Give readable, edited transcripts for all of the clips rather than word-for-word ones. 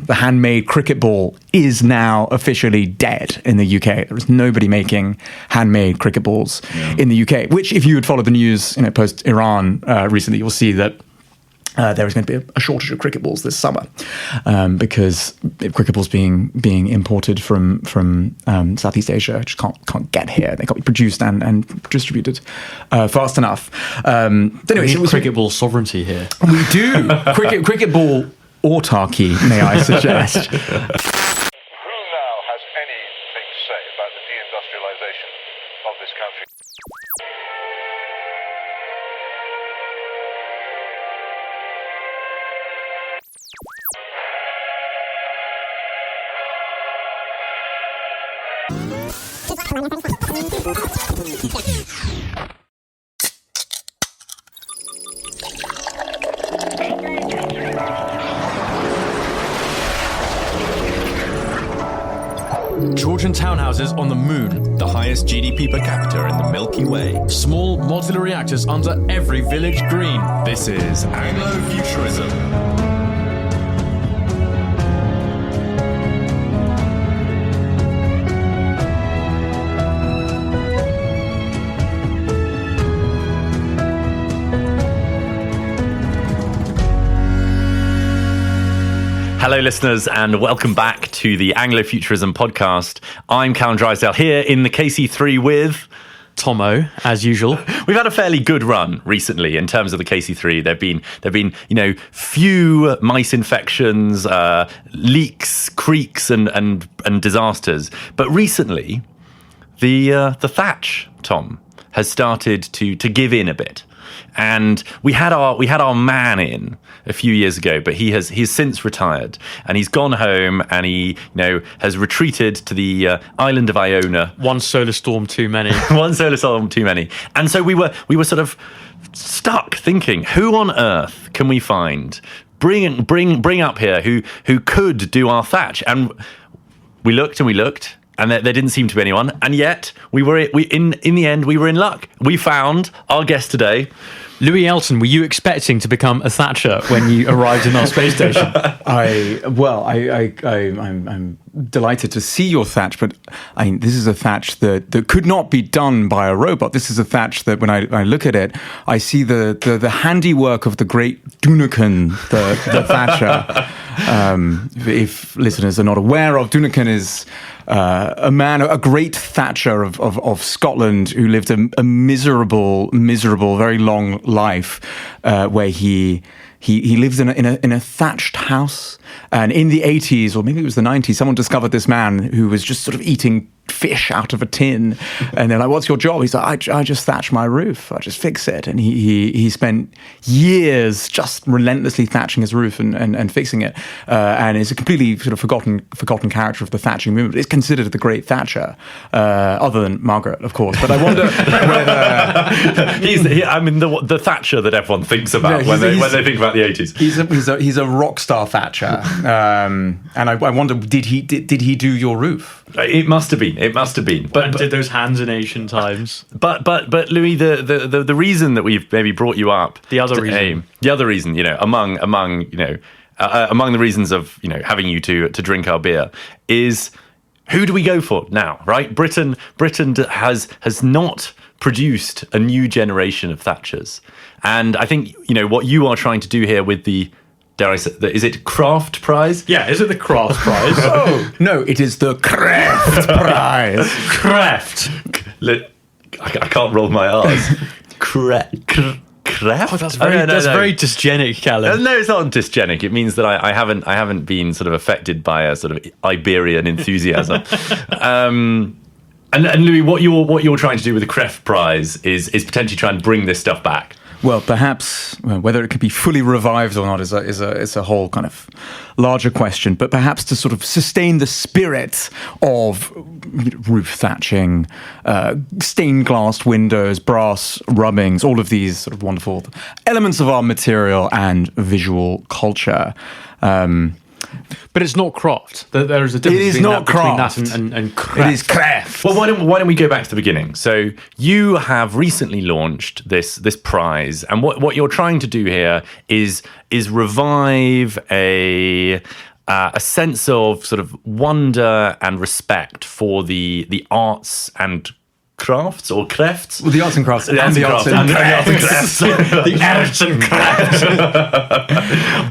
the handmade cricket ball is now officially dead in the UK. There is nobody making handmade cricket balls in the UK, which if you had followed the news, post Iran recently, you'll see that there is going to be a shortage of cricket balls this summer because cricket balls being imported from Southeast Asia just can't get here. They can't be produced and distributed fast enough. Anyway, we need cricket ball sovereignty here. We do. cricket ball autarky, may I suggest. Who now has anything to say about the deindustrialization of this country? Georgian townhouses on the moon, the highest GDP per capita in the Milky Way. Small modular reactors under every village green. This is Anglo-futurism. Hello, listeners, and welcome back to the Anglo-Futurism podcast. I'm Callum Drysdale here in the KC3 with Tomo, as usual. We've had a fairly good run recently in terms of the KC3. There've been few mice infections, leaks, creaks, and disasters. But recently, the thatch, Tom, has started to give in a bit. And we had our man in a few years ago, but he's since retired, and he's gone home, and he has retreated to the island of Iona. One solar storm too many. One solar storm too many. And so we were sort of stuck thinking, who on earth can we find bring up here who could do our thatch? And we looked and there didn't seem to be anyone, and yet in the end we were in luck. We found our guest today. Louis Elton, were you expecting to become a thatcher when you arrived in our space station? I'm delighted to see your thatch, but this is a thatch that could not be done by a robot. This is a thatch that when I look at it, I see the handiwork of the great Dunican, the thatcher. If listeners are not aware of, Dunican is a great thatcher of Scotland who lived a miserable, very long life, where he lived in a thatched house. And in the 80s, or maybe it was the 90s, someone discovered this man who was just sort of eating fish out of a tin, and they're like, "What's your job?" He's like, "I just thatch my roof. I just fix it." And he spent years just relentlessly thatching his roof and fixing it. And is a completely sort of forgotten character of the thatching movement. It's considered the great Thatcher, other than Margaret, of course. But I wonder whether the Thatcher that everyone thinks about when they think about the 80s. He's a rock star Thatcher, and I wonder, did he do your roof? It must have been. But did those hands in ancient times? But Louis, the reason that we've maybe brought you up, the other reason, among the reasons of having you to drink our beer is, who do we go for now? Right, Britain has not produced a new generation of thatchers, and I think what you are trying to do here with the, dare I say, is it Craft Prize? Yeah, is it the Craft Prize? Oh, no, it is the Cræft Prize. Cræft. I can't roll my R's. Cræft? Oh, that's very dysgenic, Callum. No, it's not dysgenic. It means that I haven't been sort of affected by a sort of Iberian enthusiasm. And Louis, what you're trying to do with the Cræft Prize is potentially try and bring this stuff back. Well, perhaps whether it can be fully revived or not is a whole kind of larger question. But perhaps to sort of sustain the spirit of roof thatching, stained glass windows, brass rubbings, all of these sort of wonderful elements of our material and visual culture. But it's not craft. There is a difference between that and craft. It is craft. Well, why don't we go back to the beginning? So you have recently launched this prize, and what you're trying to do here is revive a a sense of sort of wonder and respect for the arts and crafts or crafts. Well, the arts and crafts The arts and crafts. The arts and crafts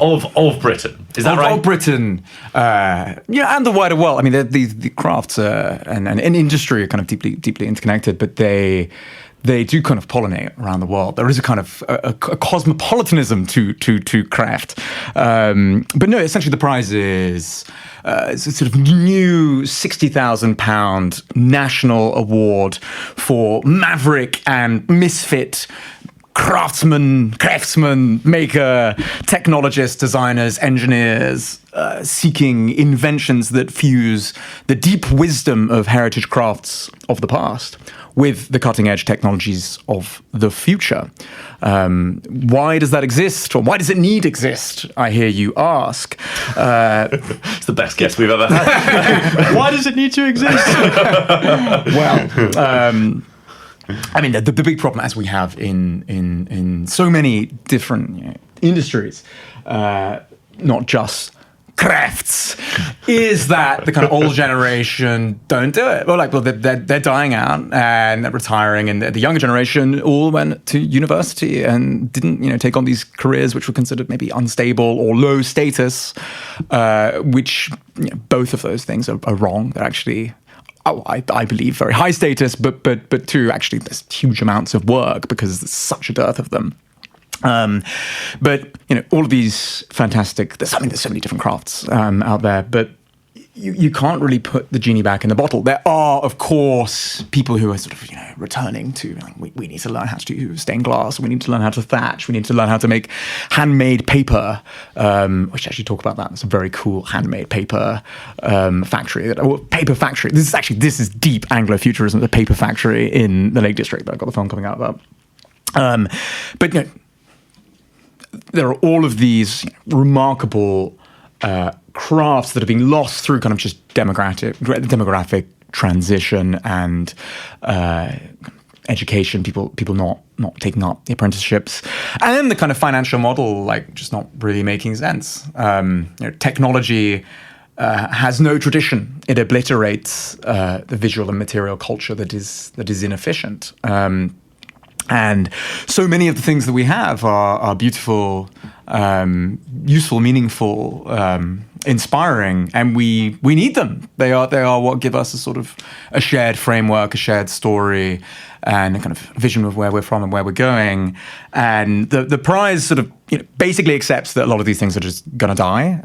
of Britain. Is that right? Of Britain, and the wider world. I mean, the crafts and industry are kind of deeply interconnected, but they do kind of pollinate around the world. There is a kind of a cosmopolitanism to craft. But no, essentially the prize is it's a sort of new £60,000 national award for maverick and misfit craftsman, maker, technologists, designers, engineers, seeking inventions that fuse the deep wisdom of heritage crafts of the past with the cutting-edge technologies of the future. Why does that exist, or why does it need exist, I hear you ask? It's the best guess we've ever had. Why does it need to exist? Well, I mean, the big problem, as we have in so many different industries, not just crafts, is that the kind of old generation don't do it. Well, they're dying out and they're retiring, and the younger generation all went to university and didn't, take on these careers which were considered maybe unstable or low status, which both of those things are wrong. They're actually, I believe, very high status, but too, actually, there's huge amounts of work because there's such a dearth of them. But all of these fantastic. There's so many different crafts out there, but you can't really put the genie back in the bottle. There are, of course, people who are sort of returning to. We need to learn how to do stained glass. We need to learn how to thatch. We need to learn how to make handmade paper. We should actually talk about that. It's a very cool handmade paper factory. Paper factory. This is deep Anglo-futurism. The paper factory in the Lake District that I've got the film coming out about. But there are all of these remarkable crafts that have been lost through kind of just demographic transition and education. People not taking up the apprenticeships, and then the kind of financial model just not really making sense. Technology has no tradition. It obliterates the visual and material culture that is inefficient. And so many of the things that we have are beautiful, useful, meaningful, inspiring, and we need them. They are what give us a sort of a shared framework, a shared story, and a kind of vision of where we're from and where we're going. And the prize sort of basically accepts that a lot of these things are just going to die,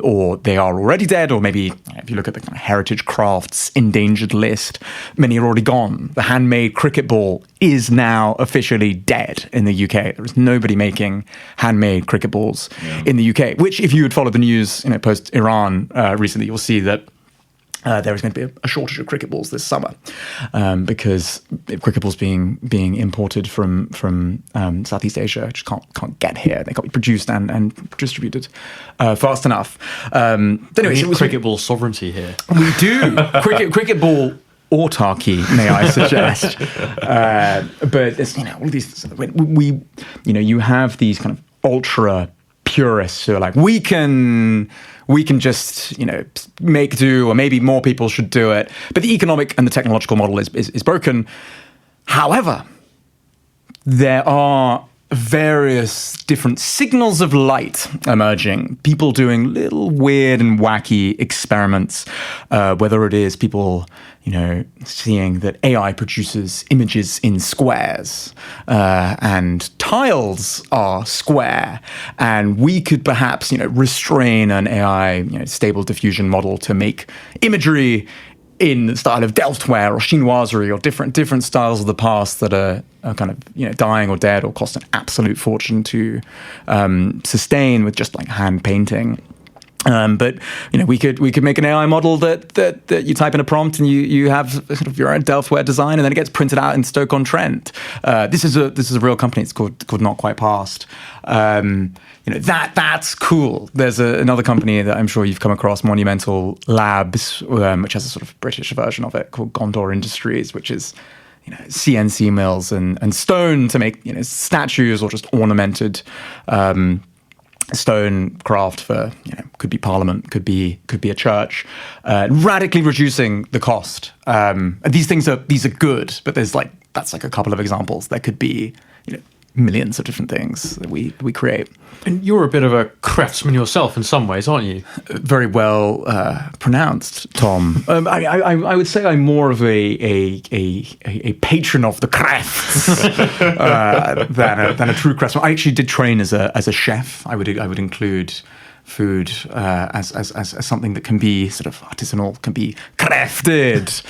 or they are already dead, or maybe if you look at the kind of heritage crafts endangered list, many are already gone. The handmade cricket ball is now officially dead in the UK. There is nobody making handmade cricket balls in the UK, which if you had followed the news post-Iran recently, you'll see that there is going to be a shortage of cricket balls this summer because cricket balls being imported from Southeast Asia just can't get here. They can't be produced and distributed fast enough. Anyway, cricket ball sovereignty here. We do cricket ball autarky, may I suggest? But there's all of these. You have these kind of ultra purists who are like, we can just make do, or maybe more people should do it, but the economic and the technological model is broken. However, there are various different signals of light emerging, people doing little weird and wacky experiments, whether it is people seeing that AI produces images in squares, and tiles are square, and we could perhaps restrain an AI stable diffusion model to make imagery in the style of Delftware or chinoiserie or different styles of the past that are kind of dying or dead or cost an absolute fortune to sustain with just hand painting. But we could make an AI model that you type in a prompt and you have sort of your own Delftware design, and then it gets printed out in Stoke-on-Trent. This is a real company. It's called Not Quite Past. That's cool. There's another company that I'm sure you've come across, Monumental Labs, which has a sort of British version of it called Gondor Industries, which is CNC mills and stone to make statues or just ornamented stone craft for, could be Parliament, could be a church, radically reducing the cost. And these are good, but that's like a couple of examples. There could be millions of different things that we create. And you're a bit of a craftsman yourself in some ways, aren't you? Very well pronounced, Tom. I would say I'm more of a patron of the crafts than a true craftsman. I actually did train as a chef. I would include food as something that can be sort of artisanal, can be crafted.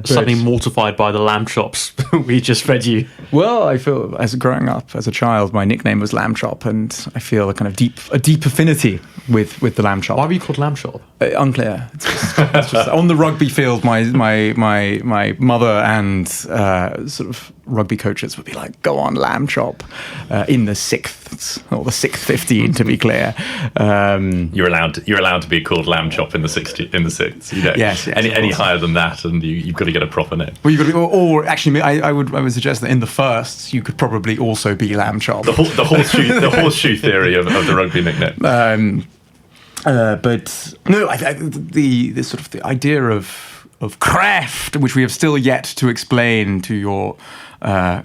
Suddenly mortified by the lamb chops we just fed you. Well, I feel as growing up as a child, my nickname was Lamb Chop, and I feel a kind of deep affinity with the lamb chop. Why were you called Lamb Chop? Unclear. It's just on the rugby field. My mother and sort of rugby coaches would be like, "Go on, Lamb Chop," in the sixth or the 15, to be clear. You're allowed to be called Lamb Chop in the sixth. Yes. Any higher than that, and you've got to get a proper name. Well, you've got to, or actually, I would suggest that in the first, you could probably also be Lamb Chop. The horseshoe theory of the rugby nickname. But no, the sort of the idea of craft, which we have still yet to explain to your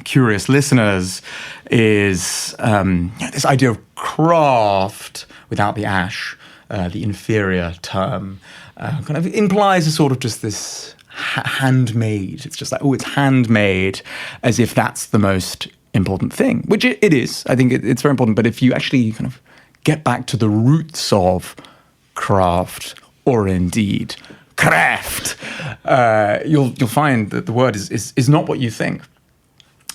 curious listeners, is this idea of craft without the ash, the inferior term, kind of implies a sort of just this handmade. It's just like, it's handmade, as if that's the most important thing, which it is. I think it's very important. But if you actually kind of get back to the roots of craft, or indeed craft, you'll find that the word is not what you think.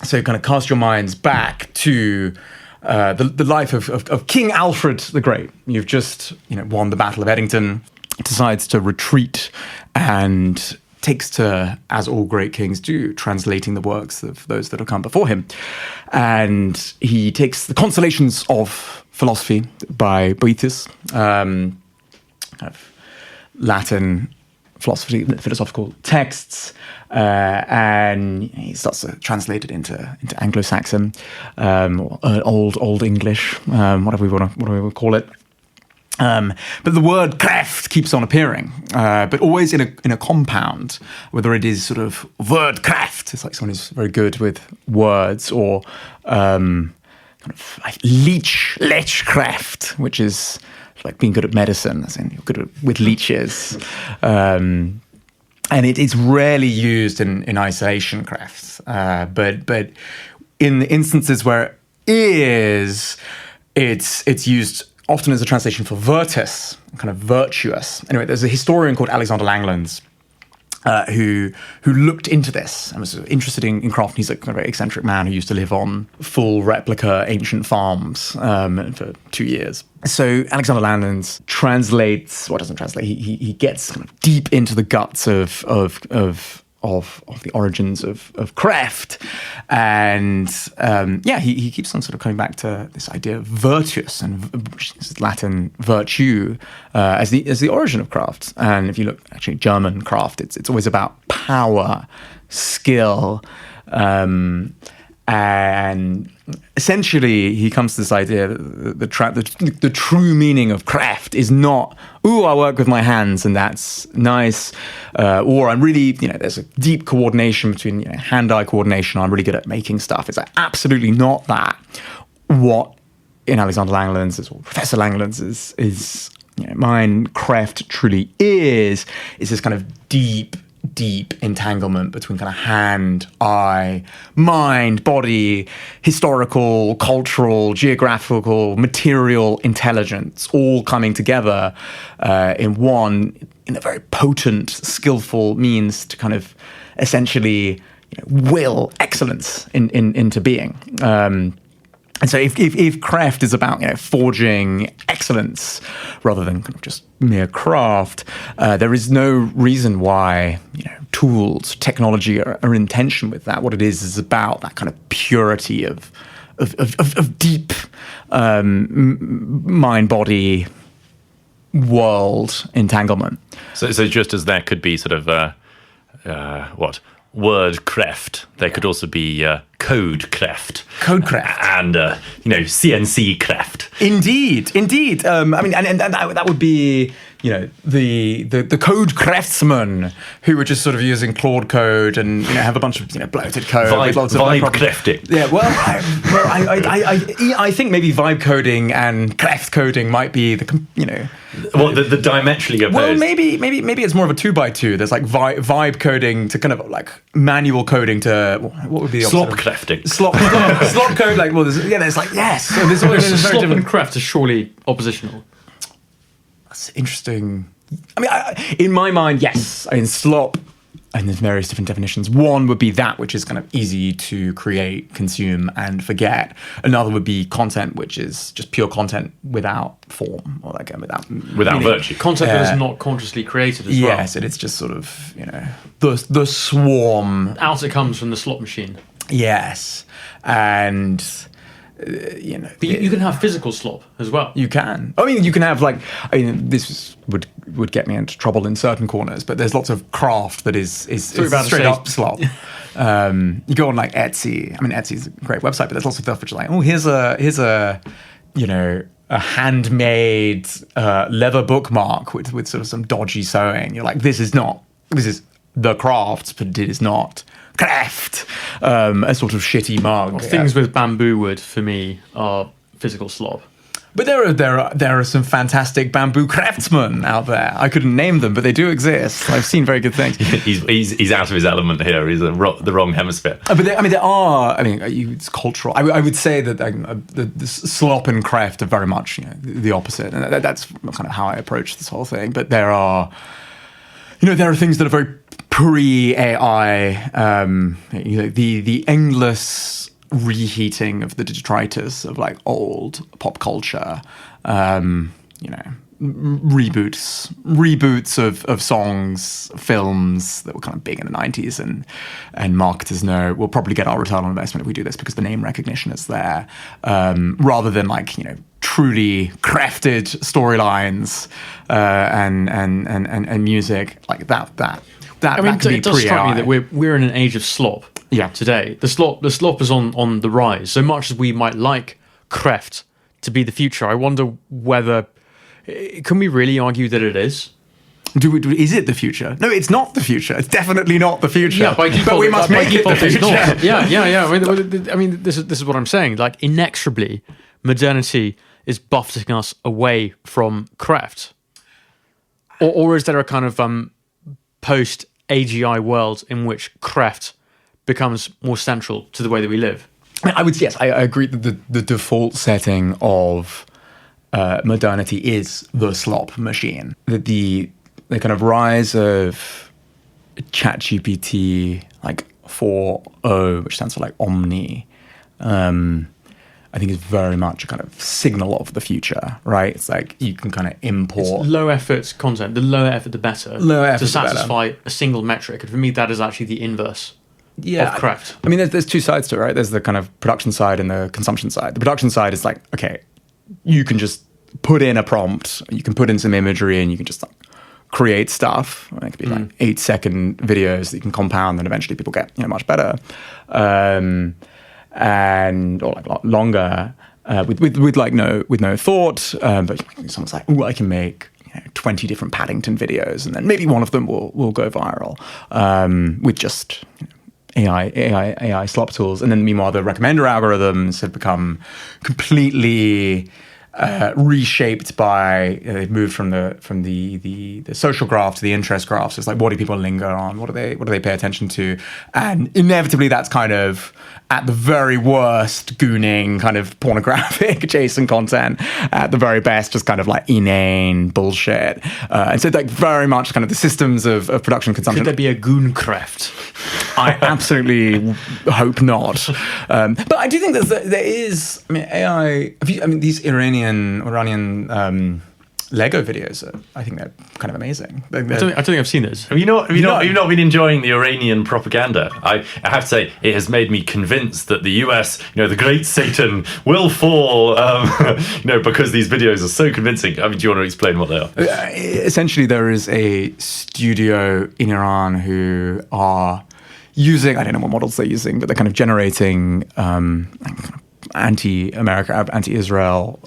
So kind of cast your minds back to the life of King Alfred the Great. You've just won the Battle of Edington, decides to retreat, and takes to, as all great kings do, translating the works of those that have come before him. And he takes the Consolations of Philosophy by Boethius, kind of Latin philosophical texts, and he starts to translate it into Anglo-Saxon, or Old English, whatever we want to call it. But the word craft keeps on appearing, but always in a compound, whether it is sort of word craft, it's like someone who's very good with words, or kind of like leech craft, which is like being good at medicine, as in you're good with leeches. And it's rarely used in isolation crafts, but in the instances where it is, it's used often as a translation for virtus, kind of virtuous. Anyway, there's a historian called Alexander Langlands who looked into this and was interested in craft. And he's a kind of very eccentric man who used to live on full replica ancient farms for 2 years. So Alexander Langlands he gets kind of deep into the guts of the origins of craft, and he keeps on sort of coming back to this idea of virtuous, and which is Latin virtue, as the origin of craft. And if you look actually German craft, it's always about power, skill, and essentially he comes to this idea that the true meaning of craft is not, I work with my hands and that's nice, or I'm really, there's a deep coordination between hand-eye coordination, I'm really good at making stuff. It's like absolutely not that. What in Alexander Langlands or Professor Langlands is mine craft truly is this kind of deep entanglement between kind of hand, eye, mind, body, historical, cultural, geographical, material intelligence, all coming together in a very potent, skillful means to kind of essentially will excellence into being. And so if craft is about forging excellence rather than kind of just mere craft, there is no reason why tools, technology are in tension with that. What it is about that kind of purity of deep mind-body world entanglement. So just as there could be sort of word craft, there could also be code Cræft. Code Cræft. And, CNC Cræft. Indeed. I mean, and that would be, the code craftsmen who were just sort of using Claude code and have a bunch of bloated code with lots of vibe crafting. Yeah, I think maybe vibe coding and Cræft coding might be the the diametrically opposed. Well, maybe it's more of a 2x2. There's like vibe coding to kind of like manual coding to what would be the slop crafting. Slop code. Like there's like yes. So there's slop and Cræft are surely oppositional. That's interesting. I mean, in my mind, yes. I mean, slop, and there's various different definitions. One would be that which is kind of easy to create, consume, and forget. Another would be content, which is just pure content without form, or like without virtue. Content that is not consciously created as well. Yes, and it's just sort of the swarm. Out it comes from the slot machine. Yes, and. But you can have physical slop as well. You can. I mean, you can have this would get me into trouble in certain corners, but there's lots of craft that is straight up slop. You go on like Etsy. I mean, Etsy's a great website, but there's lots of stuff which is like, oh, here's a handmade leather bookmark with sort of some dodgy sewing. You're like, this is the crafts, but it is not Cræft, a sort of shitty mug. Things with bamboo wood for me are physical slop. But there are some fantastic bamboo craftsmen out there. I couldn't name them, but they do exist. I've seen very good things. He's out of his element here. He's the wrong hemisphere. But there are. I mean, it's cultural. I would say that the slop and Cræft are very much the opposite, and that's kind of how I approach this whole thing. But there are things that are very pre-AI, the endless reheating of the detritus of like old pop culture, reboots of songs, films that were kind of big in the 90s, and marketers know we'll probably get our return on investment if we do this because the name recognition is there, rather than truly crafted storylines and music like that. I mean, it does strike me that we're in an age of slop. Yeah. Today, the slop is on the rise. So much as we might like Cræft to be the future, I wonder whether can we really argue that it is? Is it the future? No, it's not the future. It's definitely not the future. Yeah, but we must make it the future. Yeah. I mean, this is what I'm saying. Like inexorably, modernity is buffeting us away from Cræft, or is there a kind of post AGI world in which Cræft becomes more central to the way that we live? I would say yes. I agree that the default setting of modernity is the slop machine. That the kind of rise of ChatGPT 4.0, which stands for Omni, I think is very much a kind of signal of the future, right? It's like you can kind of import... It's low effort content. The lower effort, the better. Lower effort, to satisfy a single metric. And for me, that is actually the inverse of Cræft. I mean, there's two sides to it, right? There's the kind of production side and the consumption side. The production side is like, okay, you can just put in a prompt, you can put in some imagery, and you can just create stuff. It could be 8-second videos that you can compound, and eventually people get much better. Or longer with no thought, but someone's like, I can make 20 different Paddington videos, and then maybe one of them will go viral with just AI slop tools. And then meanwhile, the recommender algorithms have become completely reshaped by they've moved from the social graph to the interest graph. So it's like, what do people linger on? What do they pay attention to? And inevitably, that's kind of at the very worst gooning kind of pornographic adjacent content. At the very best, just kind of inane bullshit. And so very much kind of the systems of production consumption. Could there be a goon Cræft? I absolutely hope not. But I do think that there is. I mean, AI. These Iranian Lego videos. I think they're kind of amazing. I don't think I've seen those. Have you not been enjoying the Iranian propaganda? I have to say, it has made me convinced that the US, the great Satan, will fall. Because these videos are so convincing. I mean, do you want to explain what they are? Essentially, there is a studio in Iran who are using, I don't know what models they're using, but they're kind of generating anti-America, anti-Israel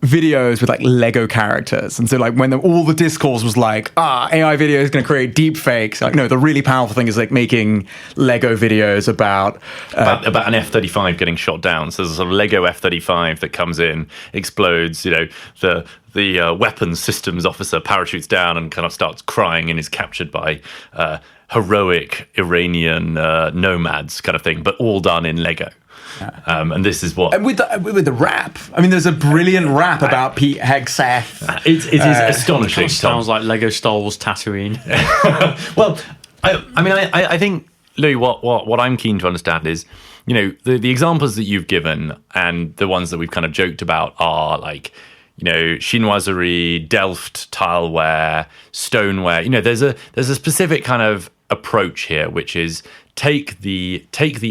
videos with like Lego characters. And so like when all the discourse was like, AI video is going to create deep fakes. Like, no, the really powerful thing is like making Lego videos about an F-35 getting shot down. So there's a sort of Lego F-35 that comes in, explodes, the weapons systems officer parachutes down and kind of starts crying and is captured by heroic Iranian nomads kind of thing, but all done in Lego. And this is what... And with the rap, I mean, there's a brilliant rap about Pete Hegseth. It is astonishing. It sounds like Lego Star Wars Tatooine. Well, I think, Louis, what I'm keen to understand is, the examples that you've given and the ones that we've kind of joked about are like, chinoiserie, Delft tileware, stoneware. There's a specific kind of approach here, which is take the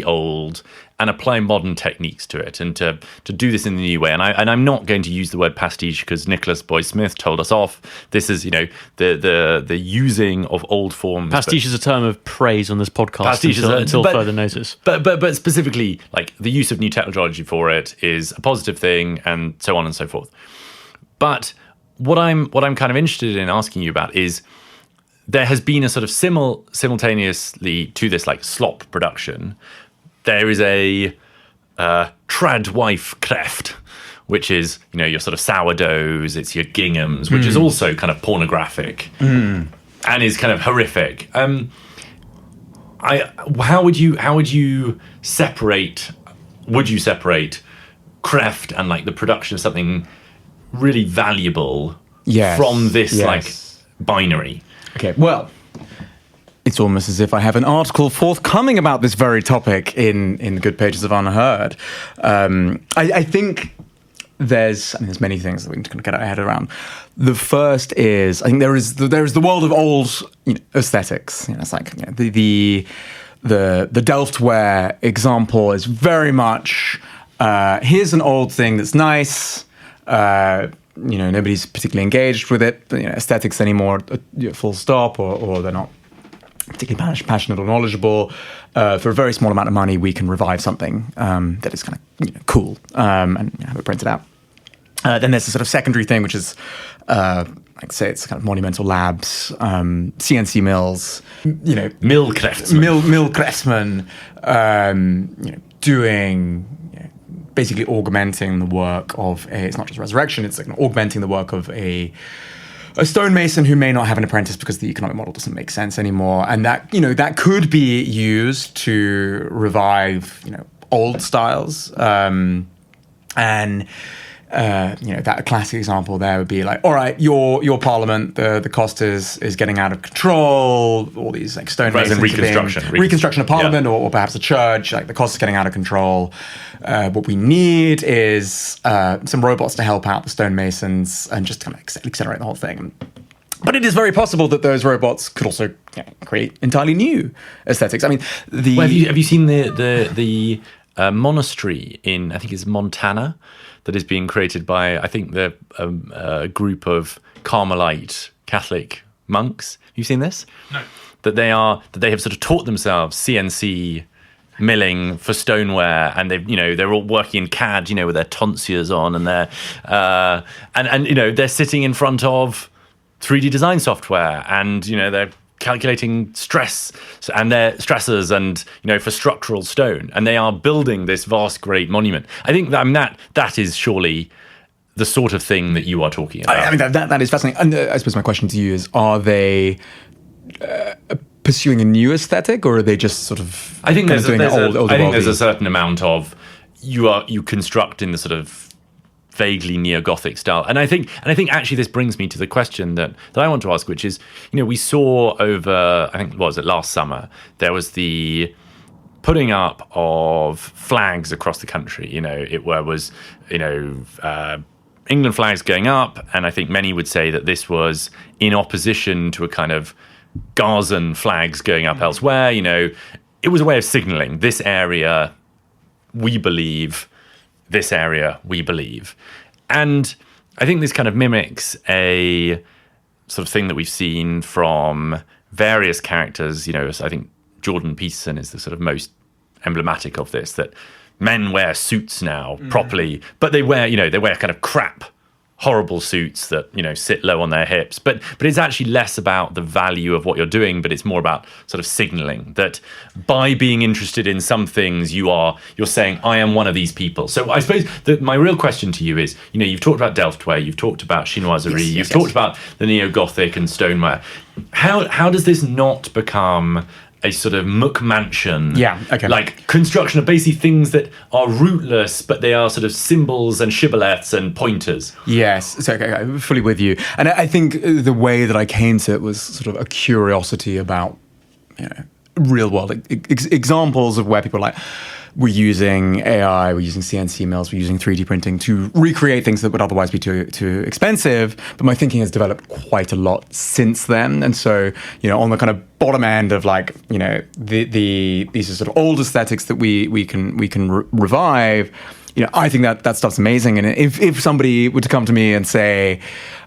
old and apply modern techniques to it, and to do this in the new way. And I'm not going to use the word pastiche because Nicholas Boy Smith told us off. This is the using of old forms. Pastiche is a term of praise on this podcast until further notice. But specifically, like the use of new technology for it is a positive thing, and so on and so forth. But what I'm kind of interested in asking you about is, there has been a sort of simultaneously to this like slop production, there is a tradwife Cræft, which is, your sort of sourdoughs, it's your ginghams, which is also kind of pornographic and is kind of horrific. How would you separate Cræft and like the production of something really valuable from this like binary? Okay, well, it's almost as if I have an article forthcoming about this very topic in the good pages of Unheard. I think there's many things that we can kind of get our head around. The first is, I think there is the world of old aesthetics. It's like the Delftware example is very much here's an old thing that's nice. Nobody's particularly engaged with it, aesthetics anymore, full stop, or they're not particularly passionate or knowledgeable. For a very small amount of money, we can revive something that is kind of cool and have it printed out. Then there's a sort of secondary thing, which is, I'd say it's kind of monumental labs, CNC mills, mill craftsmen, doing... basically augmenting the work of it's not just resurrection, it's like augmenting the work of a stonemason who may not have an apprentice because the economic model doesn't make sense anymore. And that, that could be used to revive, old styles. That classic example there would be like, all right, your parliament, the cost is getting out of control. All these like stonemasons, reconstruction of parliament, or perhaps a church, like the cost is getting out of control. What we need is some robots to help out the stonemasons and just kind of accelerate the whole thing. But it is very possible that those robots could also create entirely new aesthetics. I mean, have you seen the monastery in, I think it's Montana, that is being created by, I think, the group of Carmelite Catholic monks? Have you seen this? No. That they have sort of taught themselves CNC milling for stoneware, and they're all working in CAD, with their tonsures on, and they're sitting in front of 3D design software, and they're calculating stress and their stressors and for structural stone, and they are building this vast great monument. I think that is surely the sort of thing that you are talking about. I mean that is fascinating. And I suppose my question to you is: are they pursuing a new aesthetic, or are they just sort of? I think there's a certain amount of you construct in the sort of vaguely neo-Gothic style. And I think actually this brings me to the question that I want to ask, which is, we saw over, I think, what was it, last summer, there was the putting up of flags across the country. It was England flags going up, and I think many would say that this was in opposition to a kind of Gazan flags going up elsewhere. It was a way of signalling this area we believe, this area we believe. And I think this kind of mimics a sort of thing that we've seen from various characters. I think Jordan Peterson is the sort of most emblematic of this, that men wear suits now properly, but they wear kind of crap, horrible suits that, sit low on their hips. But it's actually less about the value of what you're doing, but it's more about sort of signaling that by being interested in some things, you're saying, I am one of these people. So I suppose that my real question to you is, you've talked about Delftware, you've talked about chinoiserie, you've talked about the neo-Gothic and stoneware. How does this not become a sort of McMansion, like construction of basically things that are rootless, but they are sort of symbols and shibboleths and pointers? Yes, so I'm fully with you. And I think the way that I came to it was sort of a curiosity about, real world examples of where people we're using AI, we're using CNC mills, we're using 3D printing to recreate things that would otherwise be too expensive. But my thinking has developed quite a lot since then. And so, on the kind of bottom end of these are sort of old aesthetics that we can revive. I think that stuff's amazing. And if somebody were to come to me and say,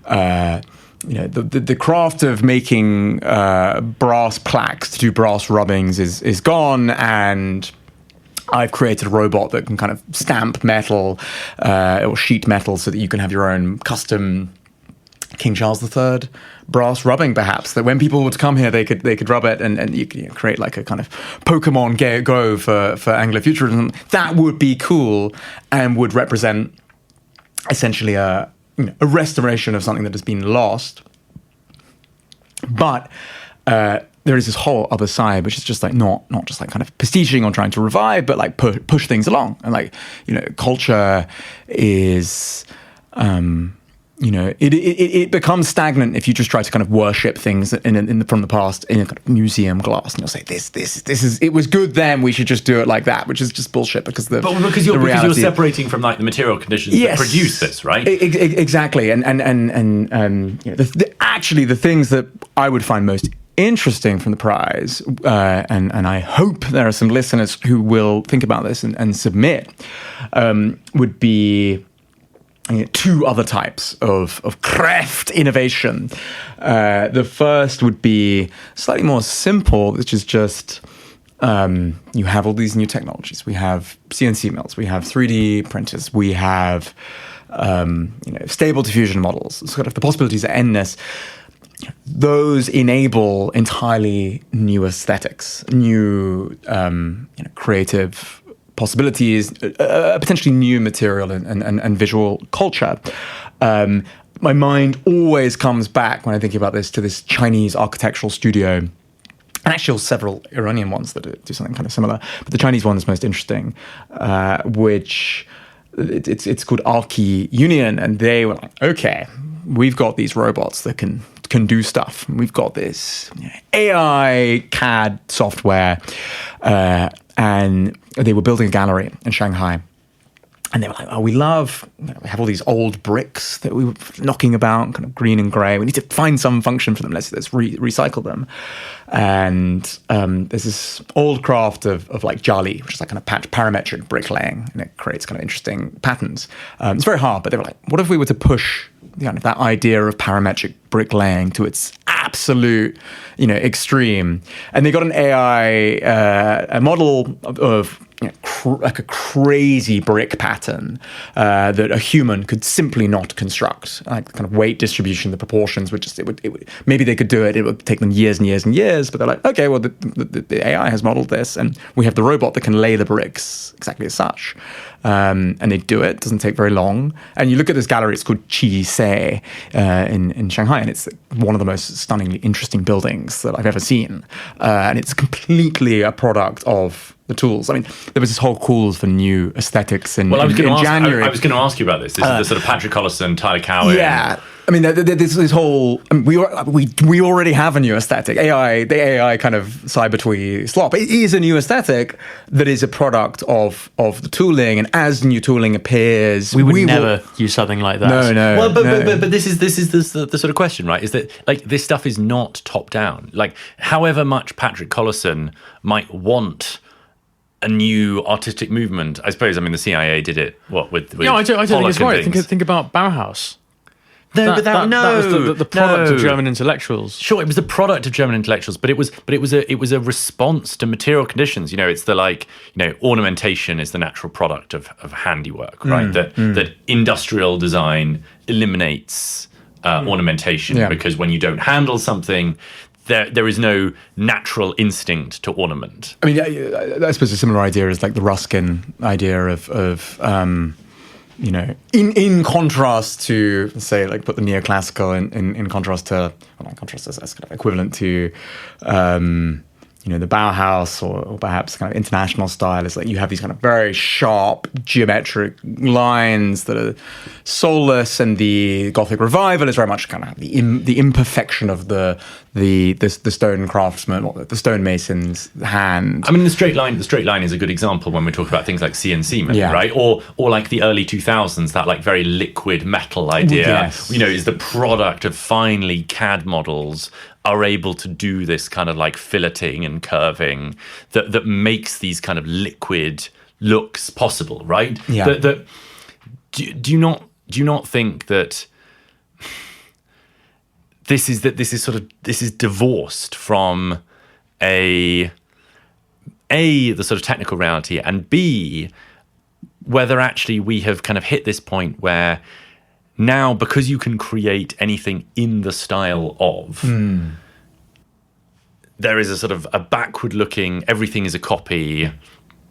the craft of making brass plaques to do brass rubbings is gone, and I've created a robot that can kind of stamp metal or sheet metal so that you can have your own custom King Charles III brass rubbing, perhaps, that when people would come here, they could rub it and you could create like a kind of Pokemon Go for Anglo-futurism. That would be cool and would represent essentially a restoration of something that has been lost. But there is this whole other side, which is just not just kind of pastiching or trying to revive, but push things along. And culture is, it becomes stagnant if you just try to kind of worship things from the past in a kind of museum glass, and you'll say this is, it was good then, we should just do it like that, which is just bullshit because you're separating from the material conditions that produce this, right? Exactly, and actually the things that I would find most interesting from the prize, and I hope there are some listeners who will think about this and submit, would be two other types of Cræft innovation. The first would be slightly more simple, which is just you have all these new technologies. We have CNC mills, we have 3D printers, we have stable diffusion models. Sort of the possibilities are endless. Those enable entirely new aesthetics, new creative possibilities, potentially new material and visual culture. My mind always comes back when I think about this to this Chinese architectural studio, and actually several Iranian ones that do something kind of similar. But the Chinese one is most interesting, which it's called Archi Union, and they were like, okay, we've got these robots that can do stuff. We've got this AI CAD software, and they were building a gallery in Shanghai. And they were like, oh, we have all these old bricks that we were knocking about, kind of green and grey. We need to find some function for them. Let's recycle them. And there's this old craft of like jali, which is like kind of parametric bricklaying, and it creates kind of interesting patterns. It's very hard, but they were like, what if we were to push that idea of parametric bricklaying to its absolute, extreme? And they got an AI a model of like a crazy brick pattern that a human could simply not construct. Like the kind of weight distribution, the proportions would just, it would maybe they could do it. It would take them years and years and years, but they're like, okay, well, the AI has modeled this, and we have the robot that can lay the bricks exactly as such. And they do it. It doesn't take very long. And you look at this gallery, it's called Qi Se in Shanghai, and it's one of the most stunningly interesting buildings that I've ever seen. And it's completely a product of the tools. I mean, there was this whole call for new aesthetics in January. I was going to ask you about this. This is the sort of Patrick Collison, Tyler Cowen. Yeah. I mean, this whole. I mean, we already have a new aesthetic. The AI kind of cyber-twee slop. It is a new aesthetic that is a product of the tooling, and as new tooling appears, we would never use something like that. No. Well, but this is the sort of question, right? Is that like this stuff is not top down? Like, however much Patrick Collison might want a new artistic movement, I suppose. I mean, the CIA did it. What with I don't think it's right. things. Think about Bauhaus. No, but that was the product of German intellectuals. Sure, it was the product of German intellectuals, but it was a response to material conditions. You know, it's the ornamentation is the natural product of handiwork, right? That industrial design eliminates ornamentation because when you don't handle something, there is no natural instinct to ornament. I mean, I suppose a similar idea is like the Ruskin idea of in contrast to, say, like put the neoclassical in contrast to, well, not contrast as kind of equivalent to, the Bauhaus or perhaps kind of international style, is like you have these kind of very sharp geometric lines that are soulless, and the Gothic revival is very much kind of the imperfection of the stone craftsman or the stonemason's hand. I mean, the straight line is a good example when we talk about things like CNC-milled, right? Or like the early 2000s, that like very liquid metal idea, is the product of finely CAD models are able to do this kind of like filleting and curving that makes these kind of liquid looks possible, right? Yeah. Do you not think that this is divorced from the sort of technical reality, and B, whether actually we have kind of hit this point where now, because you can create anything in the style of, there is a sort of a backward-looking, everything is a copy.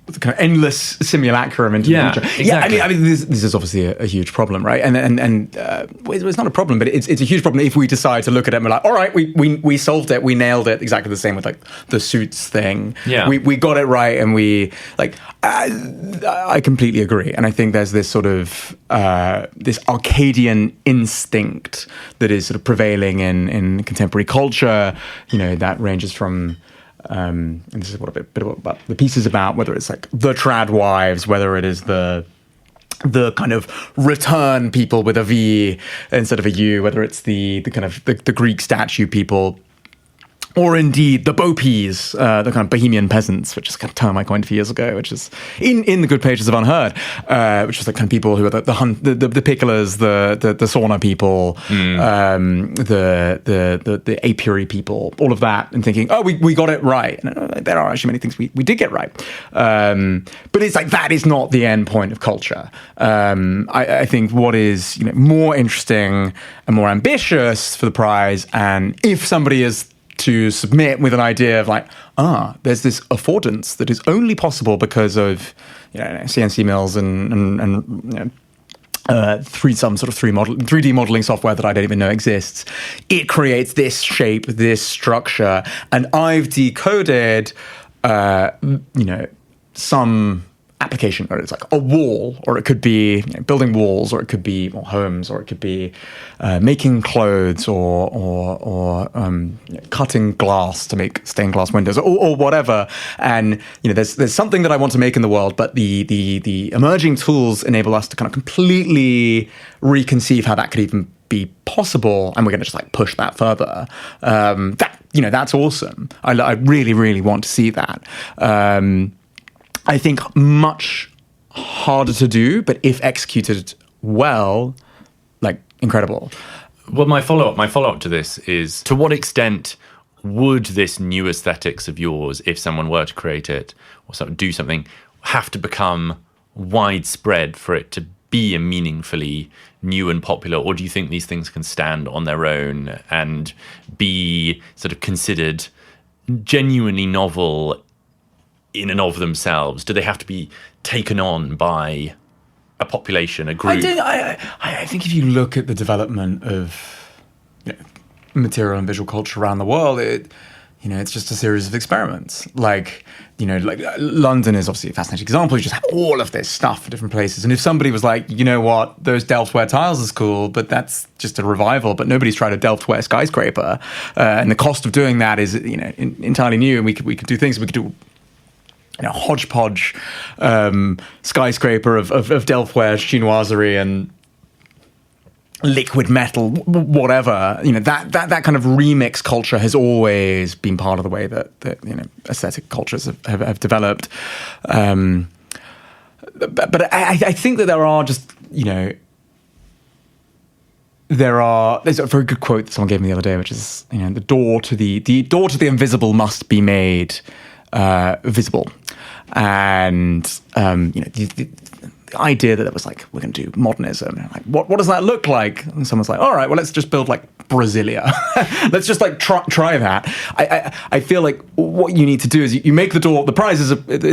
The kind of endless simulacrum into the future. Exactly. Yeah, I mean, this is obviously a huge problem, right? And it's not a problem, but it's a huge problem if we decide to look at it and we're like, all right, we solved it, we nailed it. Exactly the same with like the suits thing. Yeah, we got it right, and we like. I completely agree, and I think there's this sort of this Arcadian instinct that is sort of prevailing in contemporary culture. That ranges from. And this is what a bit about the piece is about, whether it's like the trad wives, whether it is the kind of return people with a V instead of a U, whether it's the kind of the Greek statue people, or indeed the Boepies, the kind of Bohemian peasants, which is a kind of term I coined a few years ago, which is in the good pages of Unheard, which was the kind of people who are the picklers, the sauna people, the apiary people, all of that, and thinking, oh, we got it right. And there are actually many things we did get right. But it's like that is not the end point of culture. I think what is more interesting and more ambitious for the prize, and if somebody is to submit with an idea of like, there's this affordance that is only possible because of CNC mills and 3D modeling software that I don't even know exists. It creates this shape, this structure, and I've decoded, some application, or it's like a wall, or it could be building walls, or it could be homes, or it could be making clothes, or cutting glass to make stained glass windows, or whatever. And there's something that I want to make in the world, but the emerging tools enable us to kind of completely reconceive how that could even be possible, and we're going to just like push that further. That's awesome. I really, really want to see that. I think much harder to do, but if executed well, like incredible. Well, my follow-up to this is, to what extent would this new aesthetics of yours, if someone were to create it or do something, have to become widespread for it to be a meaningfully new and popular? Or do you think these things can stand on their own and be sort of considered genuinely novel in and of themselves? Do they have to be taken on by a population, a group? I think if you look at the development of material and visual culture around the world, it's just a series of experiments. Like London is obviously a fascinating example. You just have all of this stuff in different places. And if somebody was like, you know what, those Delftware tiles is cool, but that's just a revival, but nobody's tried a Delftware skyscraper. And the cost of doing that is, entirely new. And we could do things, we could do hodgepodge skyscraper of Delftware chinoiserie and liquid metal, whatever. That kind of remix culture has always been part of the way that aesthetic cultures have developed. But I think that there are just there's a very good quote that someone gave me the other day, which is, the door to the invisible must be made visible. And the idea that it was like, we're going to do modernism, and like, what does that look like? And someone's like, all right, well, let's just build like Brasilia. Let's just like try that. I feel like what you need to do is you make the door. The prize is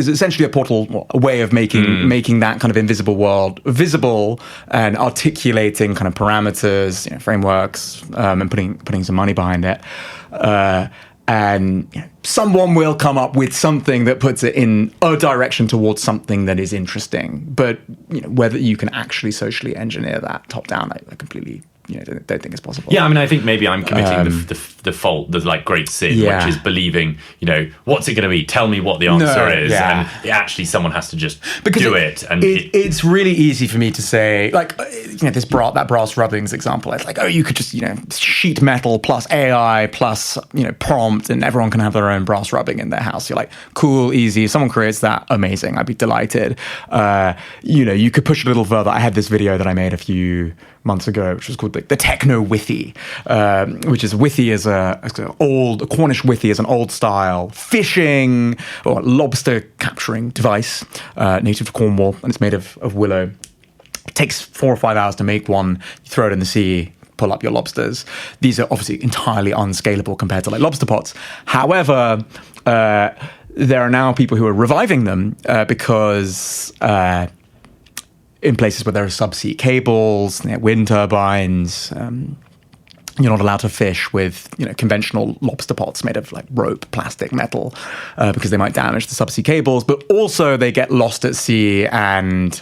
essentially a way of making that kind of invisible world visible and articulating kind of parameters, frameworks, and putting some money behind it. And someone will come up with something that puts it in a direction towards something that is interesting. But whether you can actually socially engineer that top down, I completely don't think it's possible. Yeah, I mean, I think maybe I'm committing the fault, the like great sin, which is believing, what's it going to be? Tell me what the answer is, and actually someone has to just do it. And it's really easy for me to say, like, that brass rubbings example. It's like, oh, you could just sheet metal plus AI plus prompt, and everyone can have their own brass rubbing in their house. You're like, cool, easy. If someone creates that, amazing. I'd be delighted. You could push it a little further. I had this video that I made a few months ago, which was called the techno withy, which is withy is a Cornish withy is an old style fishing or lobster capturing device, native to Cornwall, and it's made of willow. It takes 4 or 5 hours to make one. You throw it in the sea, pull up your lobsters. These are obviously entirely unscalable compared to like lobster pots. However, there are now people who are reviving them because in places where there are subsea cables, wind turbines, you're not allowed to fish with conventional lobster pots made of like rope, plastic, metal, because they might damage the subsea cables. But also they get lost at sea, and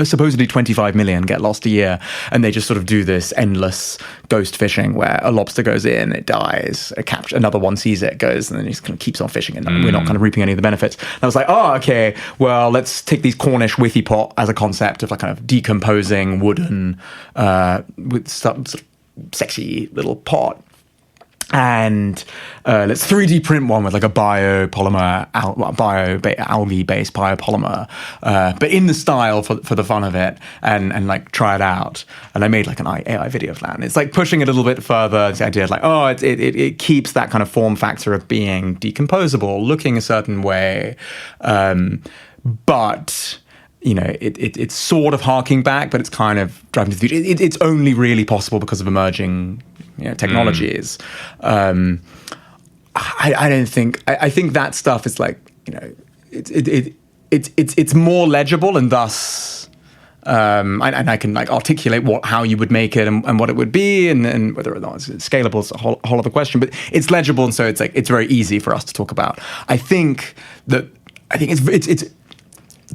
supposedly 25 million get lost a year. And they just sort of do this endless ghost fishing where a lobster goes in, it dies, another one sees it, goes, and then it just kind of keeps on fishing, and we're not kind of reaping any of the benefits. And I was like, oh, okay, well, let's take these Cornish withy pot as a concept of like kind of decomposing wooden with some sort of sexy little pot, and let's 3D print one with like a biopolymer, algae-based biopolymer, but in the style for the fun of it, and like try it out. And I made like an AI video of that. And it's like pushing it a little bit further. The idea of like, oh, it keeps that kind of form factor of being decomposable, looking a certain way, but it's sort of harking back, but it's kind of driving to the future. It's only really possible because of emerging technologies. I don't think. I think that stuff is like it's more legible, and thus and I can like articulate how you would make it and what it would be, and whether or not it's scalable is a whole other question. But it's legible, and so it's very easy for us to talk about. I think it's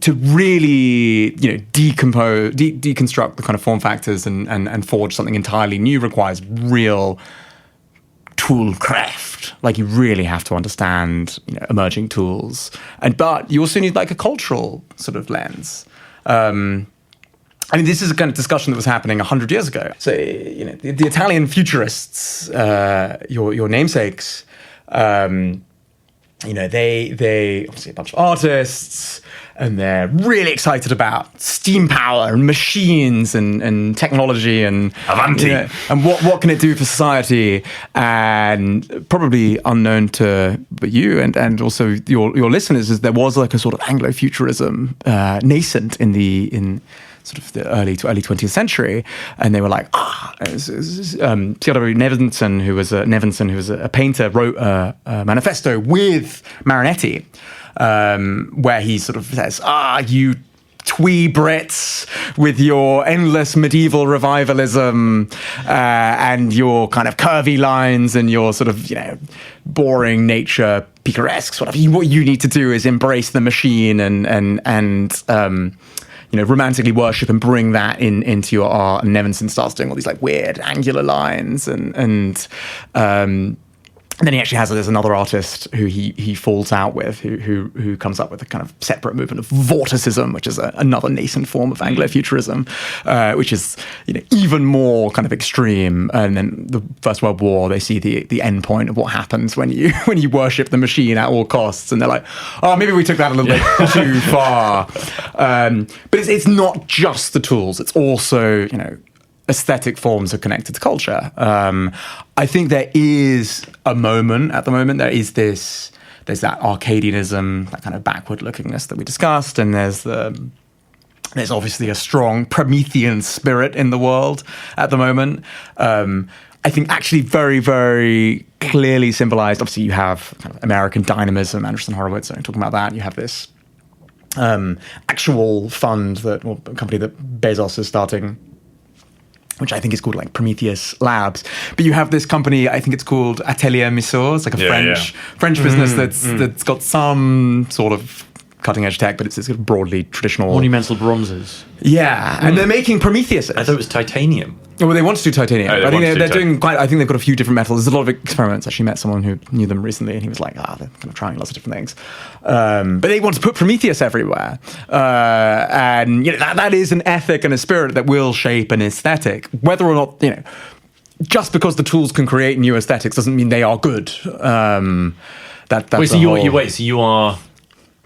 to really, deconstruct the kind of form factors and forge something entirely new requires real tool craft. Like, you really have to understand, emerging tools, but you also need like a cultural sort of lens. I mean, this is a kind of discussion that was happening 100 years ago. So, the Italian futurists, your namesakes, they obviously a bunch of artists, and they're really excited about steam power and machines and technology and Avanti. And what can it do for society. And probably unknown to you and also your listeners is there was like a sort of Anglo-futurism nascent in sort of the early 20th century, and they were like, Theodore Nevinson, who was a painter, wrote a manifesto with Marinetti, where he sort of says, you twee Brits with your endless medieval revivalism and your kind of curvy lines and your sort of boring nature picaresque sort of. What you need to do is embrace the machine and romantically worship and bring that into your art. And Nevinson starts doing all these like weird angular lines and then he actually there's another artist who he falls out with, who comes up with a kind of separate movement of vorticism, which is another nascent form of Anglo-futurism, which is even more kind of extreme. And then the First World War, they see the end point of what happens when you worship the machine at all costs, and they're like, oh, maybe we took that a little bit too far. But it's not just the tools; it's also aesthetic forms are connected to culture. I think there is a moment at the moment. There's that Arcadianism, that kind of backward lookingness that we discussed, and there's obviously a strong Promethean spirit in the world at the moment. I think actually very, very clearly symbolized. Obviously, you have kind of American dynamism, Anderson Horowitz talking about that. You have this actual fund a company that Bezos is starting, which I think is called like Prometheus Labs. But you have this company, I think it's called Atelier Missot. It's like a French business that's got some sort of cutting edge tech, but it's this broadly traditional monumental bronzes. Yeah, and they're making Prometheus. I thought it was titanium. Well, they want to do titanium. Oh, I think they're doing quite. I think they've got a few different metals. There's a lot of experiments. I actually met someone who knew them recently, and he was like, they're kind of trying lots of different things. But they want to put Prometheus everywhere, and that is an ethic and a spirit that will shape an aesthetic, whether or not just because the tools can create new aesthetics doesn't mean they are good. So you are.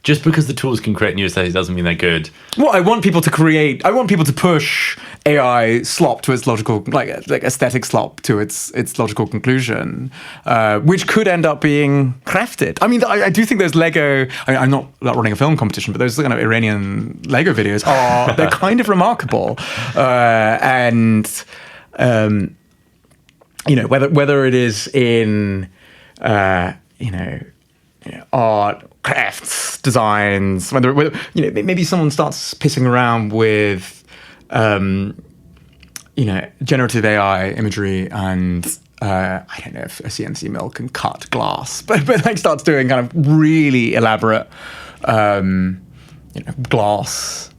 Just because the tools can create new aesthetics doesn't mean they're good. Well, I want people to push AI slop to its logical, like aesthetic slop to its logical conclusion, which could end up being crafted. I mean, I do think there's Lego. I'm not running a film competition, but those kind of Iranian Lego videos they're kind of remarkable, and whether it is in art, crafts, designs, whether maybe someone starts pissing around with generative AI imagery, and I don't know if a CNC-milled can cut glass, but like starts doing kind of really elaborate glass,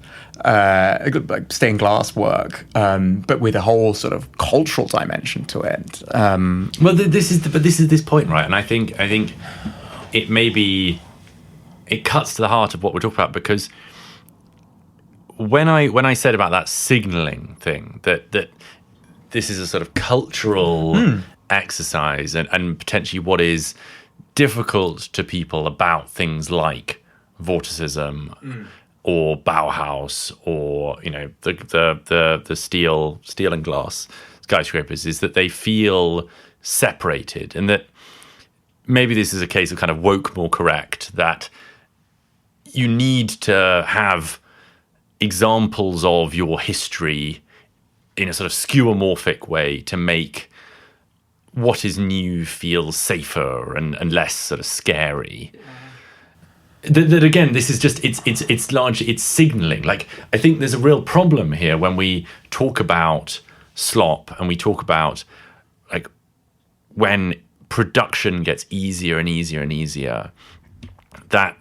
like stained glass work, but with a whole sort of cultural dimension to it. Well, this is this point, right? And I think it cuts to the heart of what we're talking about, because when I said about that signaling thing, that this is a sort of cultural exercise and potentially what is difficult to people about things like Vorticism or Bauhaus or the steel and glass skyscrapers, is that they feel separated, and that maybe this is a case of kind of woke more correct, that you need to have examples of your history in a sort of skeuomorphic way to make what is new feel safer and less sort of scary. That again, this is just it's largely it's signaling. Like, I think there's a real problem here when we talk about slop and we talk about like when production gets easier and easier and easier, that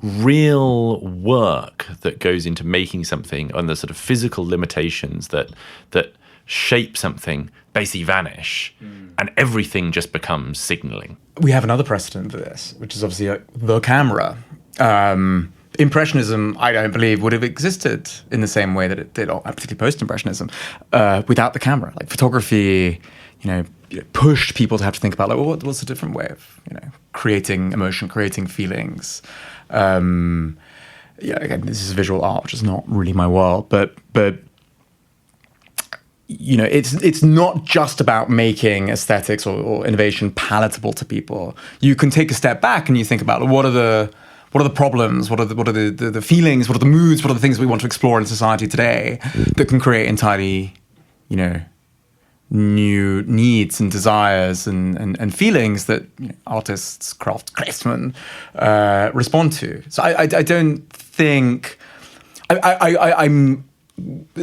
real work that goes into making something and the sort of physical limitations that shape something basically vanish, and everything just becomes signaling. We have another precedent for this, which is obviously the camera. Impressionism, I don't believe, would have existed in the same way that it did, particularly post-impressionism, without the camera. Like photography, pushed people to have to think about, like, well, what's a different way of, creating emotion, creating feelings. Again, this is visual art, which is not really my world, but it's not just about making aesthetics or innovation palatable to people. You can take a step back and you think about what are the problems, what are the feelings, what are the moods, what are the things we want to explore in society today that can create entirely, new needs and desires and feelings that artists, craftsmen respond to. So I don't think I'm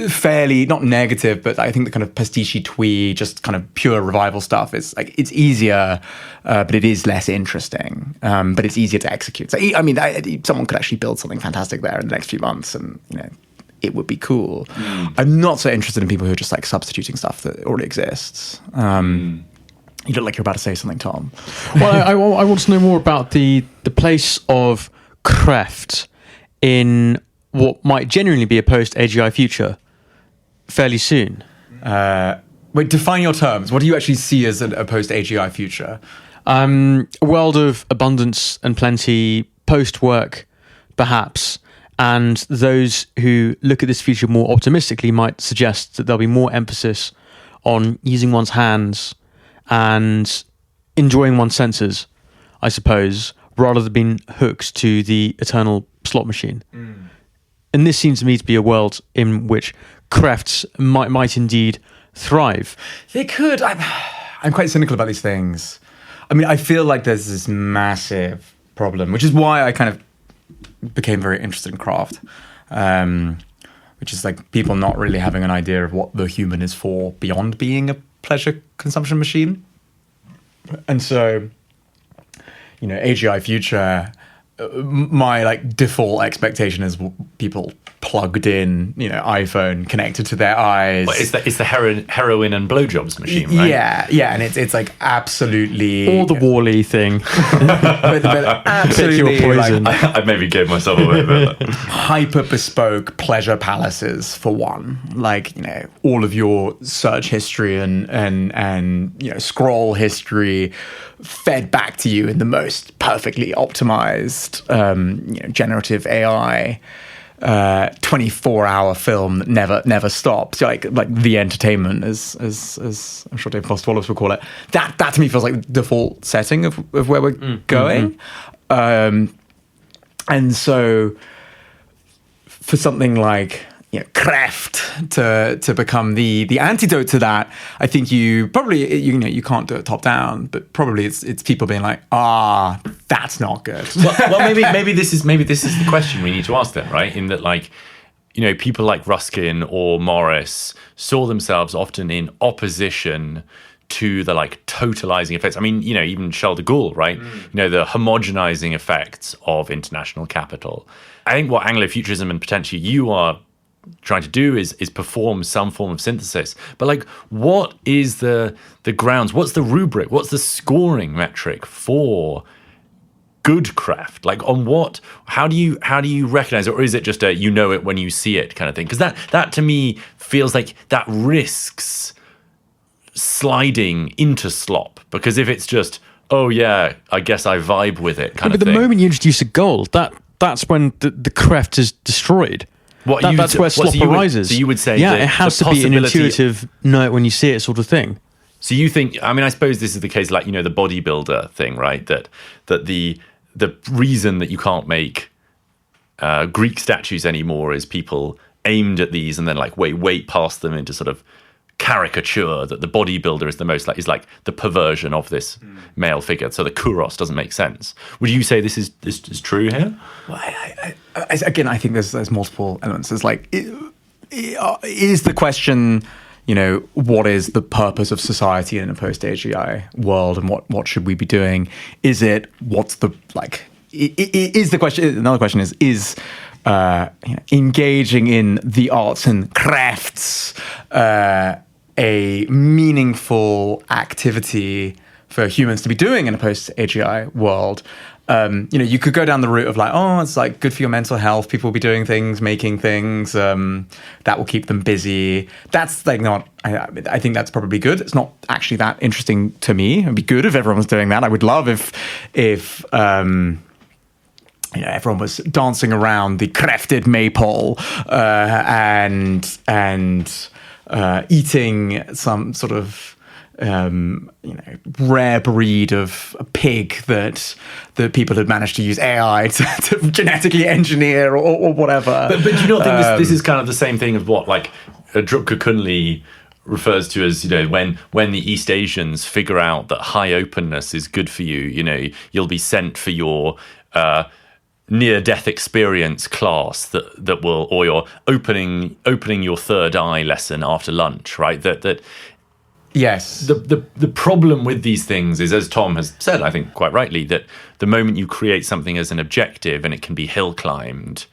fairly not negative, but I think the kind of pastiche twee, just kind of pure revival stuff is like it's easier, but it is less interesting. But it's easier to execute. So I mean, someone could actually build something fantastic there in the next few months, and it would be cool. I'm not so interested in people who are just like substituting stuff that already exists. You look like you're about to say something, Tom. Well, I want to know more about the place of Cræft in what might genuinely be a post-AGI future fairly soon. Wait, define your terms. What do you actually see as a post-AGI future? A world of abundance and plenty, post-work, perhaps, And those who look at this future more optimistically might suggest that there'll be more emphasis on using one's hands and enjoying one's senses, I suppose, rather than being hooked to the eternal slot machine. And this seems to me to be a world in which crafts might indeed thrive. They could. I'm quite cynical about these things. I mean, I feel like there's this massive problem, which is why I kind of became very interested in craft, which is like people not really having an idea of what the human is for beyond being a pleasure consumption machine. And so, you know, AGI future, my like default expectation is people plugged in, you know, iPhone connected to their eyes. Well, it's the heroin and blowjobs machine, right? Yeah, and it's like absolutely Or the Wall-E thing. but absolutely Pick your poison. like I maybe gave myself away a bit. hyper bespoke pleasure palaces for one. Like, you know, all of your search history and you know, scroll history fed back to you in the most perfectly optimized you know, generative AI 24-hour film that never stops, like the entertainment, as I'm sure Dave Foster Wallace would call it. That to me feels like the default setting of where we're going. And so for something like, you know, Cræft to become the antidote to that, I think you probably, you know, you can't do it top down, but probably it's people being like, that's not good. well, maybe this is the question we need to ask then, right? In that, like, you know, people like Ruskin or Morris saw themselves often in opposition to the like totalizing effects. I mean, you know, even Charles de Gaulle, right? You know, the homogenizing effects of international capital. I think what Anglo-futurism and potentially you are trying to do is perform some form of synthesis. But like, what is the grounds? What's the rubric? What's the scoring metric for good craft? Like, on what? How do you recognize it, or is it just a you know it when you see it kind of thing? Because that to me feels like that risks sliding into slop. Because if it's just, oh yeah, I guess I vibe with it kind of thing. But the moment you introduce a goal, that's when the craft is destroyed. That's where slop arises. So you would say, yeah, it has to be an intuitive know it when you see it sort of thing. So you think? I mean, I suppose this is the case, like, you know, the bodybuilder thing, right? That the reason that you can't make Greek statues anymore is people aimed at these and then like way past them into sort of caricature. That the bodybuilder is the most like, is like the perversion of this male figure. So the kouros doesn't make sense. Would you say this is true here? Well, I think there's multiple elements. There's like, is the question, you know, what is the purpose of society in a post-AGI world, and what should we be doing? Is it, what's the, like, is the question, another question is you know, engaging in the arts and crafts a meaningful activity for humans to be doing in a post-AGI world? You know, you could go down the route of like, oh, it's like good for your mental health. People will be doing things, making things that will keep them busy. That's like not. I think that's probably good. It's not actually that interesting to me. It'd be good if everyone was doing that. I would love if you know, everyone was dancing around the crafted maypole and eating some sort of you know, rare breed of a pig that people had managed to use AI to genetically engineer or whatever. But do you not think this is kind of the same thing of what, like, Drupka Kunli refers to as, you know, when the East Asians figure out that high openness is good for you, you know, you'll be sent for your near-death experience class that will, or your opening your third eye lesson after lunch, right? That yes. The problem with these things is, as Tom has said, I think quite rightly, that the moment you create something as an objective and it can be hill climbed,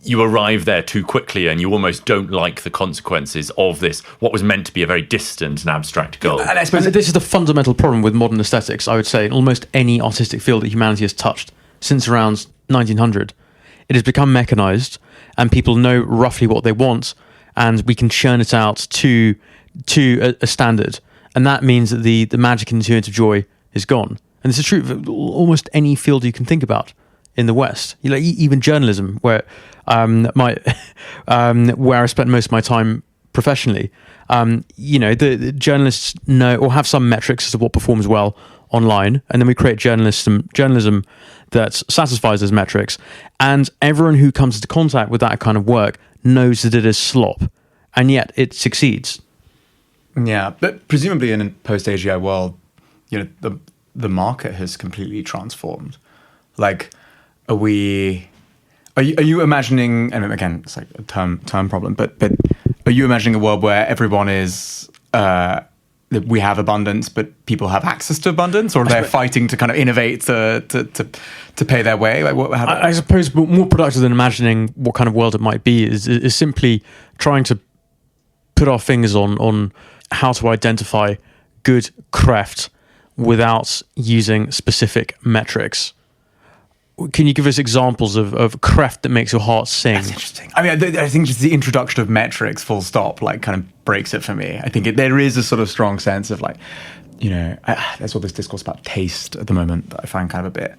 you arrive there too quickly and you almost don't like the consequences of this, what was meant to be a very distant and abstract goal. And I suppose this is the fundamental problem with modern aesthetics, I would say, in almost any artistic field that humanity has touched since around 1900. It has become mechanized and people know roughly what they want, and we can churn it out to a standard. And that means that the magic and intuitive joy is gone. And this is true of almost any field you can think about in the West. Even journalism, where where I spent most of my time professionally. The journalists know or have some metrics as to what performs well online, and then we create journalism that satisfies those metrics, and everyone who comes into contact with that kind of work knows that it is slop, and yet it succeeds. Yeah, but presumably in a post-AGI world, the market has completely transformed. Like, are you imagining? And again, it's like a term problem, but are you imagining a world where everyone is that we have abundance, but people have access to abundance, or they're fighting to kind of innovate to pay their way? Like, I suppose more productive than imagining what kind of world it might be is simply trying to put our fingers on how to identify good craft without using specific metrics. Can you give us examples of craft that makes your heart sing? That's interesting. I mean, I think just the introduction of metrics, full stop, like kind of breaks it for me. I think there is a sort of strong sense of like, there's all this discourse about taste at the moment that I find kind of a bit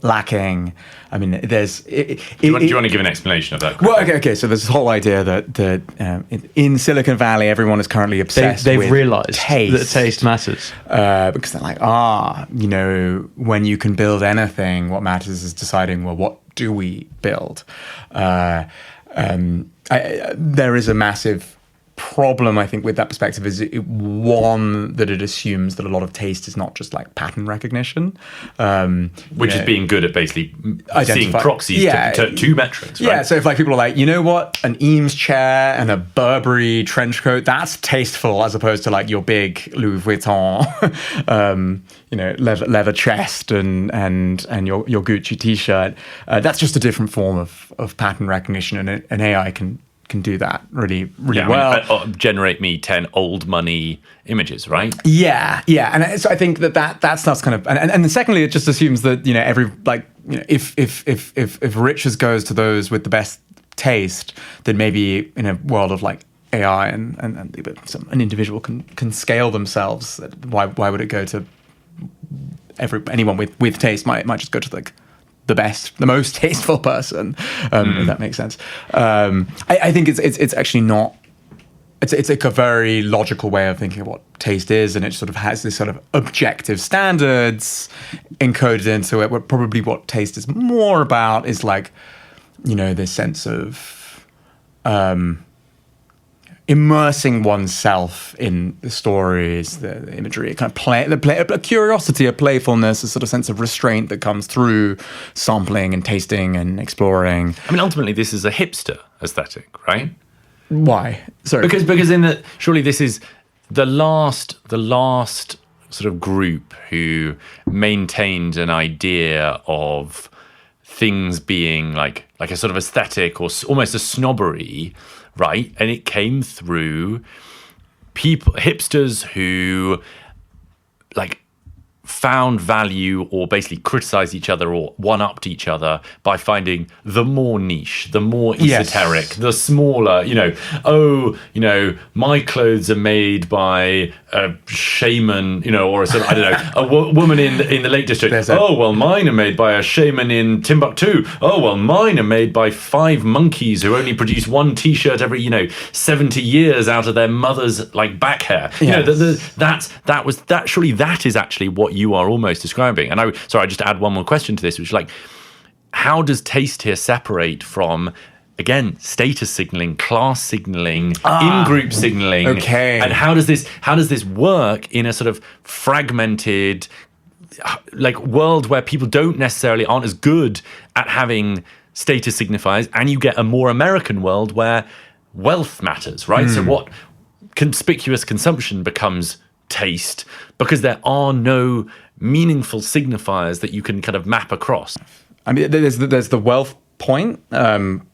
lacking. I mean, there's... Do you want to give an explanation of that? Well, okay. So there's this whole idea that in Silicon Valley, everyone is currently obsessed with they've realized taste. That taste matters. Because they're like, when you can build anything, what matters is deciding, well, what do we build? There is a massive problem, I think, with that perspective is one, that it assumes that a lot of taste is not just like pattern recognition, which is being good at basically seeing proxies to metrics, right? Yeah, so if like people are like, you know what, an Eames chair and a Burberry trench coat, that's tasteful, as opposed to like your big Louis Vuitton leather chest and your Gucci t-shirt. That's just a different form of pattern recognition, and an AI can do that really well. Generate me 10 old money images, right? Yeah. And so I think that stuff's kind of, and then secondly, it just assumes that, if riches goes to those with the best taste, then maybe in a world of like AI and an individual can scale themselves. Why would it go to anyone with taste? Might just go to like the most tasteful person, if that makes sense. I think it's actually not. It's like a very logical way of thinking of what taste is, and it sort of has this sort of objective standards encoded into it. Probably what taste is more about is like, this sense of immersing oneself in the stories, the imagery, kind of a curiosity, a playfulness, a sort of sense of restraint that comes through sampling and tasting and exploring. I mean, ultimately, this is a hipster aesthetic, right? Why? Sorry, because surely this is the last sort of group who maintained an idea of things being like a sort of aesthetic or almost a snobbery. Right, and it came through hipsters who like found value or basically criticized each other or one-upped each other by finding the more niche, the more esoteric, the smaller, my clothes are made by a shaman, or a woman in the Lake District. Mine are made by a shaman in Timbuktu. Mine are made by 5 monkeys who only produce one t-shirt every, 70 years out of their mother's like back hair. Yes. Surely that is actually what you are almost describing. And I just add one more question to this, which is like, how does taste here separate from, again, status signaling, class signaling, in-group signaling? Okay. And how does this work in a sort of fragmented like world where people aren't as good at having status signifiers, and you get a more American world where wealth matters, right? So what conspicuous consumption becomes taste, because there are no meaningful signifiers that you can kind of map across. I mean, there's the wealth point,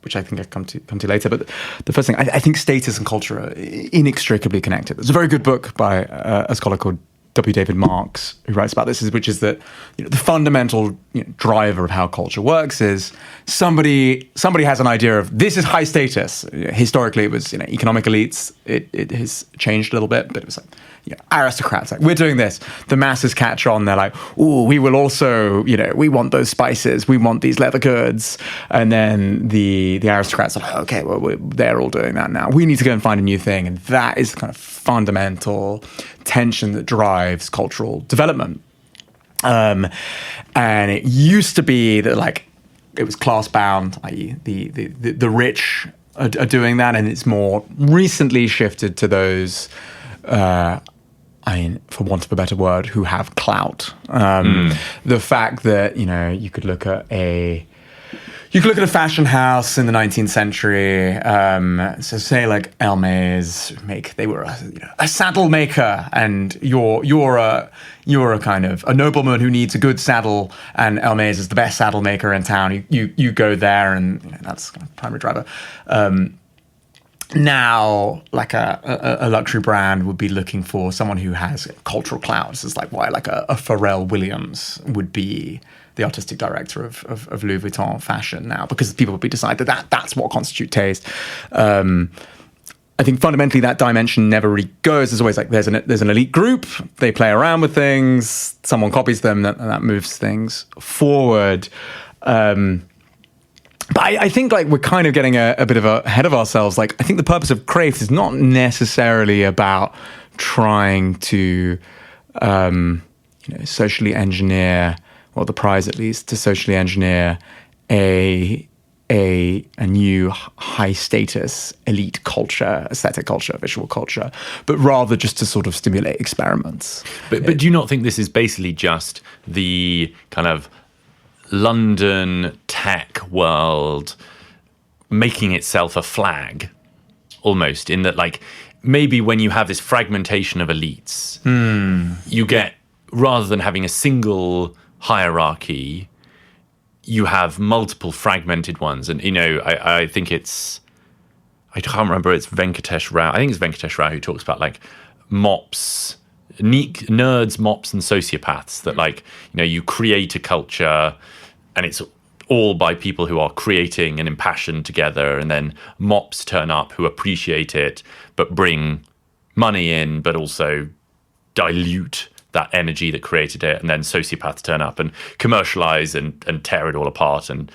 which I think I come to later. But the first thing, I think status and culture are inextricably connected. There's a very good book by a scholar called W. David Marks, who writes about this, which is that the fundamental driver of how culture works is somebody has an idea of this is high status. Historically, it was economic elites. It has changed a little bit, but it was like aristocrats, like, we're doing this. The masses catch on. They're like, oh, we will also, we want those spices. We want these leather goods. And then the aristocrats are like, okay, well, they're all doing that now. We need to go and find a new thing. And that is the kind of fundamental tension that drives cultural development. And it used to be that, like, it was class bound, i.e. the rich are doing that, and it's more recently shifted to those, for want of a better word, who have clout. The fact that, you could look at a fashion house in the 19th century. So say like Hermès, they were a saddle maker, and you're a kind of a nobleman who needs a good saddle, and Hermès is the best saddle maker in town. You go there, and that's kind of primary driver. Now, like a luxury brand would be looking for someone who has cultural clout. This is like why like a Pharrell Williams would be the artistic director of Louis Vuitton fashion now, because people would be decided that's what constitutes taste. I think fundamentally that dimension never really goes. There's always like there's an elite group. They play around with things. Someone copies them, and that moves things forward. But I think like we're kind of getting a bit of ahead of ourselves. Like, I think the purpose of Cræft is not necessarily about trying to, socially engineer, or the prize at least, to socially engineer a new high status elite culture, aesthetic culture, visual culture, but rather just to sort of stimulate experiments. But do you not think this is basically just the kind of London tech world making itself a flag, almost, in that, like, maybe when you have this fragmentation of elites, you get, rather than having a single hierarchy, you have multiple fragmented ones. And, I think I can't remember, it's Venkatesh Rao. I think it's Venkatesh Rao who talks about, like, mops, nerds, mops, and sociopaths, that, like, you create a culture and it's all by people who are creating and impassioned together, and then mops turn up who appreciate it but bring money in, but also dilute that energy that created it, and then sociopaths turn up and commercialize and tear it all apart, and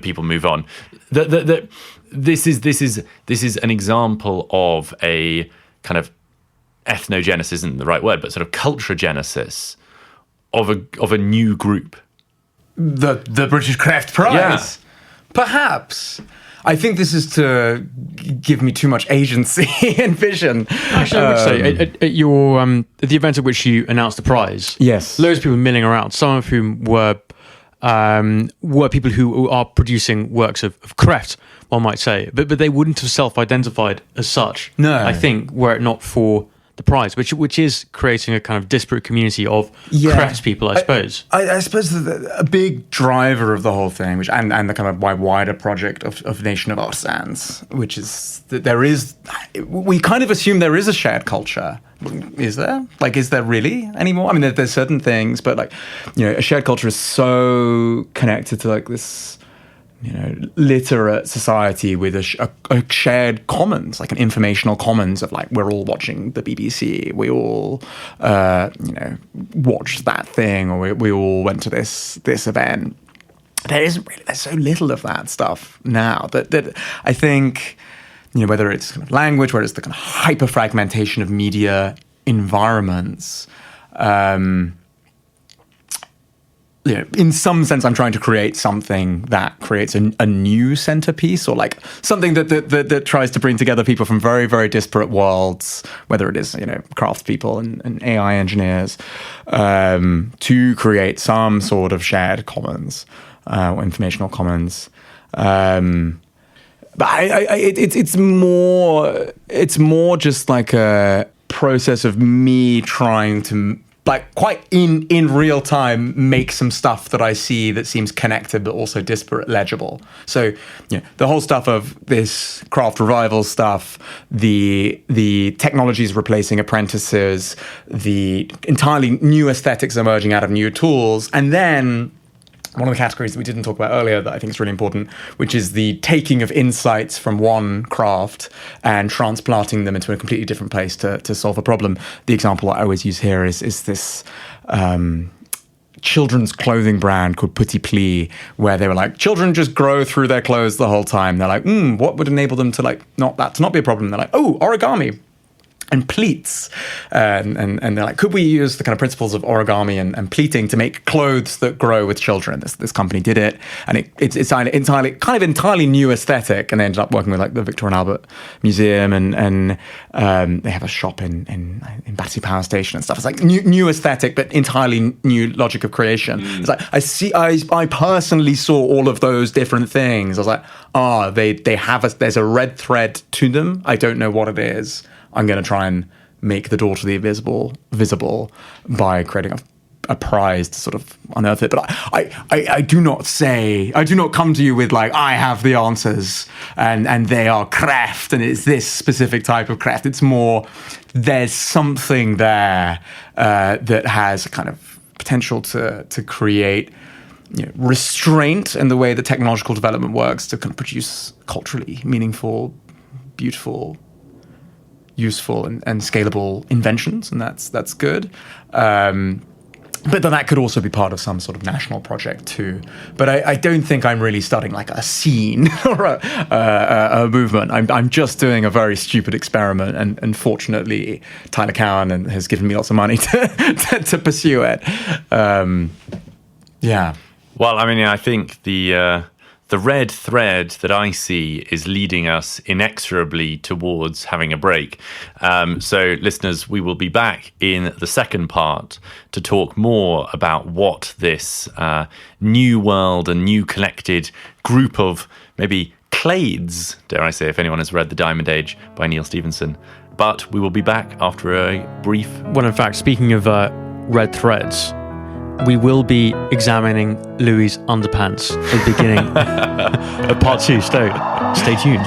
people move on. This is an example of a kind of ethnogenesis, isn't the right word, but sort of culture genesis of a new group. The British Craft Prize. Yeah. Perhaps. I think this is to give me too much agency and vision. Actually, I would say at your at the event at which you announced the prize, yes, loads of people milling around. Some of whom were people who are producing works of Cræft, one might say, but they wouldn't have self-identified as such. No, I think, were it not for the prize, which is creating a kind of disparate community of crafts people, I suppose. I suppose a big driver of the whole thing, which and the kind of wider project of Nation of Artisans, which is that we kind of assume there is a shared culture. Is there? Like, is there really anymore? I mean, there's certain things, but like, a shared culture is so connected to like this, literate society with a shared commons, like an informational commons of like, we're all watching the BBC, we all, watched that thing, or we all went to this event. There's so little of that stuff now that I think, whether it's kind of language, whether it's the kind of hyper fragmentation of media environments, in some sense, I'm trying to create something that creates a new centerpiece, or like something that tries to bring together people from very, very disparate worlds, whether it is, craft people and AI engineers, to create some sort of shared commons, or informational commons. But it's more just like a process of me trying to, like, quite in real time, make some stuff that I see that seems connected but also disparate legible. So, the whole stuff of this craft revival stuff, the technologies replacing apprentices, the entirely new aesthetics emerging out of new tools, and then one of the categories that we didn't talk about earlier that I think is really important, which is the taking of insights from one craft and transplanting them into a completely different place to solve a problem. The example I always use here is this children's clothing brand called Petit Pli, where they were like, children just grow through their clothes the whole time. They're like, what would enable them to not be a problem? They're like, origami and pleats, and they're like, could we use the kind of principles of origami and pleating to make clothes that grow with children? This company did it, and it's entirely new aesthetic, and they ended up working with like the Victoria and Albert Museum, and they have a shop in Battersea Power Station and stuff. It's like new aesthetic, but entirely new logic of creation. It's like I personally saw all of those different things. I was like, there's a red thread to them. I don't know what it is. I'm going to try and make the door to the invisible visible by creating a prize to sort of unearth it. But I do not come to you with like, I have the answers and they are Cræft and it's this specific type of Cræft. It's more, there's something there that has a kind of potential to create restraint in the way that technological development works to kind of produce culturally meaningful, beautiful, useful and scalable inventions, and that's good. But then that could also be part of some sort of national project too. But I don't think I'm really starting like a scene or a movement. I'm just doing a very stupid experiment, and fortunately Tyler Cowan has given me lots of money to pursue it. Yeah. Well, I mean, I think the red thread that I see is leading us inexorably towards having a break. So, listeners, we will be back in the second part to talk more about what this new world and new collected group of maybe clades, dare I say, if anyone has read The Diamond Age by Neil Stevenson. But we will be back after a brief... Well, in fact, speaking of red threads, we will be examining Louis' underpants at the beginning of part 2. So stay tuned.